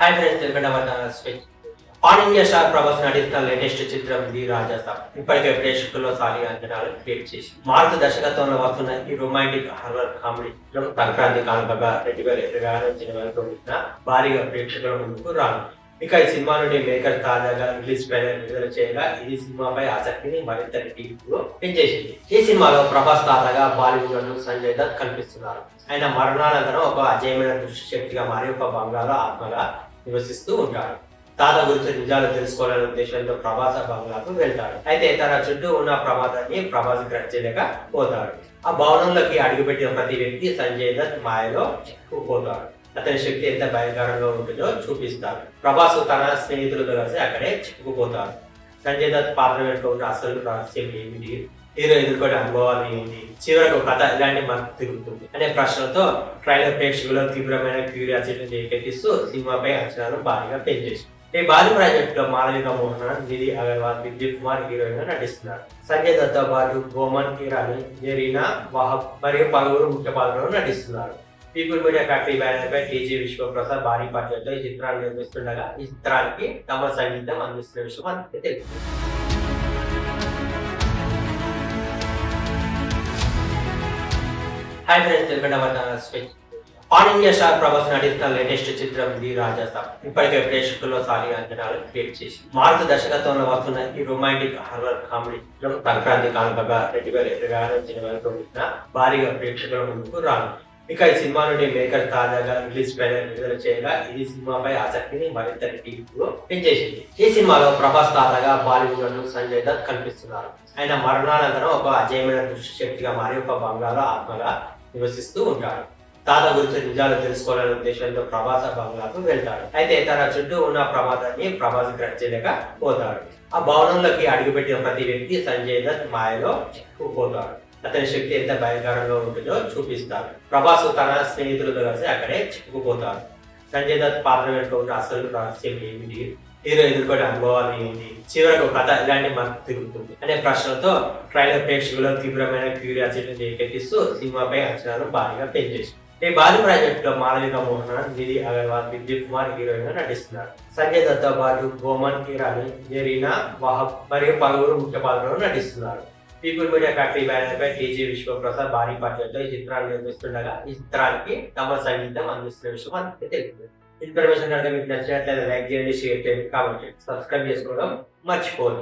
Hi friends, welcome to speech. All India star Prabhas నటిస్తున్న latest చిత్రం the Raja Saab ఇప్పటికే ప్రేక్షకుల్లో సాలి అంచనాలు క్రియేట్ చేసి మారుతి దర్శకత్వంలో వస్తున్న ఈ రొమాంటిక్ హారర్ కామెడీ సంక్రాంతి కానుకగా 2026 జనవరి 9న భారీగా ప్రేక్షకుల ముందుకు రానుంది. ఇక ఈ సినిమా నుండి మేకర్ తాజాగా రిలీజ్ ట్రైలర్ విడుదల చేయగా ఇది సినిమాపై ఆసక్తిని మరింత రెట్టింపులో పెంచేసింది. ఈ సినిమాలో ప్రభాస్ తాజాగా బాలీవుడ్ లో సంజయ్ దత్ కనిపిస్తున్నారు. ఆయన మరణానంతరం ఒక అజయమైన దృష్టి శక్తిగా మారి ఒక బంగ్లాలో ఆత్మగా నివసిస్తూ ఉంటాడు. తాత గురించి నిజాలు తెలుసుకోవాలనే ఉద్దేశంతో ప్రభాస్ బంగ్లాకు వెళ్తాడు. అయితే తన చుట్టూ ఉన్న ప్రమాదాన్ని ప్రభాస్ గ్రహించలేక పోతాడు. ఆ భవనంలోకి అడుగుపెట్టిన ప్రతి వ్యక్తి సంజయ్ దత్ మాయలో చిక్కుకుపోతాడు. అతని శక్తి ఎంత భయంకరంగా ఉంటుందో చూపిస్తారు. ప్రభాస్ తన స్నేహితులతో కలిసి అక్కడే చిక్కుకుపోతారు. సంజయ్ దత్ పాత్ర వెనుక ఉన్న అసలు రహస్యం ఏమిటి, హీరో ఎదుర్కొనే అనుభవాలు ఏంటి, చివరకు కథ ఇలాంటి మనకు తిరుగుతుంది అనే ప్రశ్నలతో ట్రైలర్ ప్రేక్షకులు తీవ్రమైన క్యూరియాసిటీని రేకెత్తిస్తూ సినిమాపై అంచనాలు భారీగా పెంచేసి ఈ భారీ ప్రాజెక్ట్ లో మాలవిక మోహన్, నిధి అగర్వాల్, విద్యుత్ కుమార్ హీరోయిన్ గా నటిస్తున్నారు. సంజయ్ దత్ తో పాటు బోమన్ ఇరానీ, జరీనా వాహబ్ మరియు పలువురు ముఖ్య పాత్రలో నటిస్తున్నారు. పీపుల్ మీడియా ఫ్యాక్టరీ బ్యానర్ పై టీజీ విశ్వప్రసాద్ భారీ బడ్జెట్ లో ఈ చిత్రాన్ని నిర్మిస్తుండగా ఈ చిత్రానికి తమ సంగీతం అందిస్తున్న విషయం అందరికీ తెలుసు. Hi friends, welcome to speech. All India star Prabhas నటిస్తున్న లేటెస్ట్ చిత్రం ది రాజాసాబ్ ఇప్పటికే ప్రేక్షకుల్లో సాలి అంచనాలు క్రియేట్ చేసి మారుతి దర్శకత్వంలో వస్తున్న ఈ రొమాంటిక్ హారర్ కామెడీ సంక్రాంతి కానుకగా 2026 జనవరి 9న భారీగా ప్రేక్షకుల ముందుకు రానుంది. ఇక ఈ సినిమా నుండి మేకర్ తాజాగా రిలీజ్ ట్రైలర్ విడుదల చేయగా ఇది సినిమాపై ఆసక్తిని మరింత రెట్టింపులో పెంచేసింది. ఈ సినిమాలో ప్రభాస్ తాజాగా బాలీవుడ్ లో సంజయ్ దత్ కనిపిస్తున్నారు. ఆయన మరణానంతరం ఒక అజయమైన దృష్టి శక్తిగా మారి ఒక బంగ్లాలో ఆత్మగా నివసిస్తూ ఉంటాడు. తాత గురించి నిజాలు తెలుసుకోవాలనే ఉద్దేశంతో ప్రభాస్ బంగ్లాకు వెళ్తాడు. అయితే తన చుట్టూ ఉన్న ప్రమాదాన్ని ప్రభాస్ గ్రహించలేక పోతాడు. ఆ భవనంలోకి అడుగుపెట్టిన ప్రతి వ్యక్తి సంజయ్ దత్ మాయలో చిక్కుకుపోతాడు. అతని శక్తి ఎంత భయంకరంగా ఉంటుందో చూపిస్తారు. ప్రభాస్ తన స్నేహితులతో కలిసి అక్కడే చిక్కుకుపోతారు. సంజయ్ దత్ పాత్ర వెనుక ఉన్న అసలు రహస్యం ఏమిటి, హీరో ఎదుర్కొనే అనుభవాలు ఏంటి, చివరకు కథ ఇలాంటి మనకు తిరుగుతుంది అనే ప్రశ్నలతో ట్రైలర్ ప్రేక్షకులు తీవ్రమైన క్యూరియాసిటీని రేకెత్తిస్తూ సినిమాపై అంచనాలు భారీగా పెంచేసి ఈ భారీ ప్రాజెక్ట్ లో మాలవిక మోహన్, నిధి అగర్వాల్, విద్యుత్ కుమార్ హీరోయిన్ గా నటిస్తున్నారు. సంజయ్ దత్ తో పాటు బోమన్ ఇరానీ, జరీనా వాహబ్ మరియు పలువురు ముఖ్య పాత్రలో నటిస్తున్నారు. పీపుల్ మీడియా ఫ్యాక్టరీ బ్యానర్ పై టీజీ విశ్వప్రసాద్ భారీ బడ్జెట్ లో ఈ చిత్రాన్ని నిర్మిస్తుండగా ఈ చిత్రానికి తమ సంగీతం అందిస్తున్న విషయం అందరికీ తెలుసు. ఇన్ఫర్మేషన్ కనుక మీకు నచ్చినట్లయితే లైక్ చేయండి, షేర్ చేయండి, కామెంట్ చేయండి, సబ్స్క్రైబ్ చేసుకోవడం మర్చిపోదు.